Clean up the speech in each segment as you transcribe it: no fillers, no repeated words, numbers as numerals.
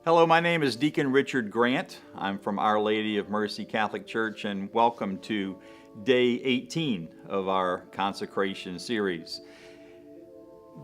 Hello, my name is Deacon Richard Grant. I'm from Our Lady of Mercy Catholic Church, and welcome to Day 18 of our Consecration series.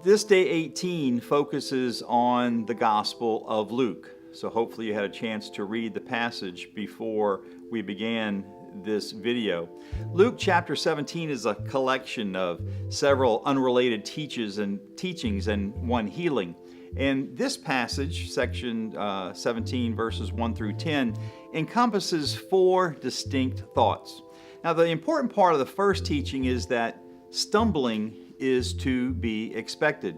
This Day 18 focuses on the Gospel of Luke, so hopefully you had a chance to read the passage before we began this video. Luke chapter 17 is a collection of several unrelated teachings and one healing. And this passage, section 17, verses 1 through 10, encompasses four distinct thoughts. Now, the important part of the first teaching is that stumbling is to be expected.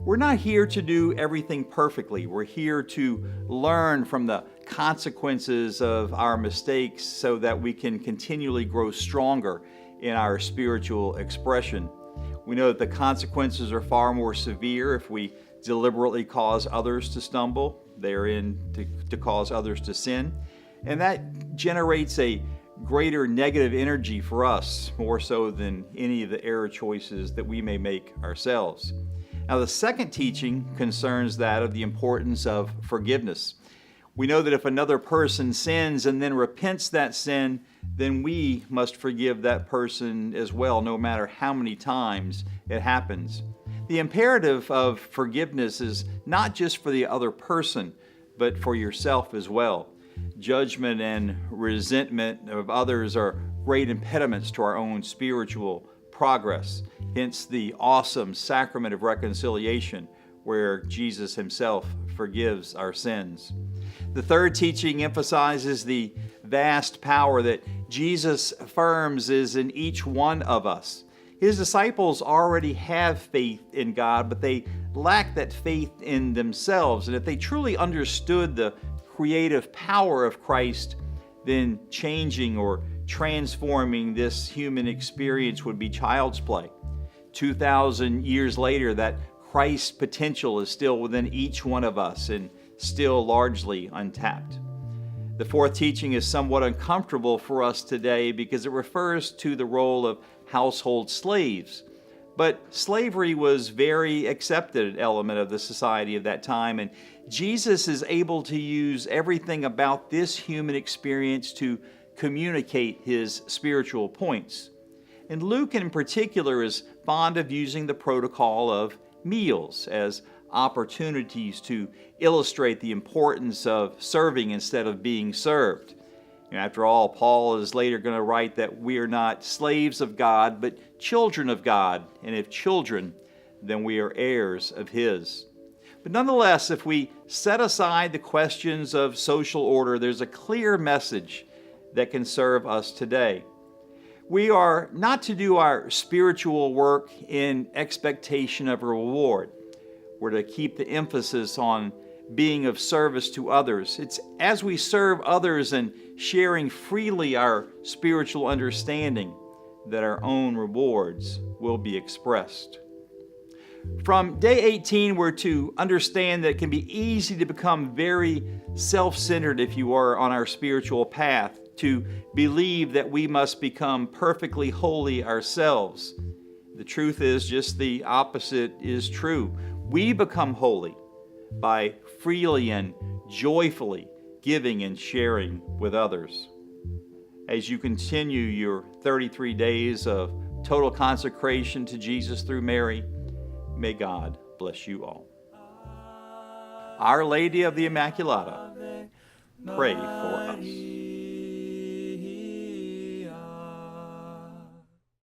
We're not here to do everything perfectly. We're here to learn from the consequences of our mistakes so that we can continually grow stronger in our spiritual expression. We know that the consequences are far more severe if we deliberately cause others to stumble, therein to cause others to sin. And that generates a greater negative energy for us, more so than any of the error choices that we may make ourselves. Now, the second teaching concerns that of the importance of forgiveness. We know that if another person sins and then repents that sin, then we must forgive that person as well, no matter how many times it happens. The imperative of forgiveness is not just for the other person, but for yourself as well. Judgment and resentment of others are great impediments to our own spiritual progress. Hence the awesome sacrament of reconciliation, where Jesus himself forgives our sins. The third teaching emphasizes the vast power that Jesus affirms is in each one of us. His disciples already have faith in God, but they lack that faith in themselves. And if they truly understood the creative power of Christ, then changing or transforming this human experience would be child's play. 2,000 years later, that Christ's potential is still within each one of us and still largely untapped. The fourth teaching is somewhat uncomfortable for us today because it refers to the role of household slaves. But slavery was a very accepted element of the society of that time, and Jesus is able to use everything about this human experience to communicate his spiritual points. And Luke in particular is fond of using the protocol of meals as opportunities to illustrate the importance of serving instead of being served. And after all, Paul is later going to write that we are not slaves of God, but children of God. And if children, then we are heirs of his. But nonetheless, if we set aside the questions of social order, there's a clear message that can serve us today. We are not to do our spiritual work in expectation of a reward. We're to keep the emphasis on being of service to others. It's as we serve others and sharing freely our spiritual understanding that our own rewards will be expressed. From Day 18, we're to understand that it can be easy to become very self-centered if you are on our spiritual path, to believe that we must become perfectly holy ourselves. The truth is just the opposite is true. We become holy by freely and joyfully giving and sharing with others. As you continue your 33 days of total consecration to Jesus through Mary, may God bless you all. Our Lady of the Immaculata, pray for us.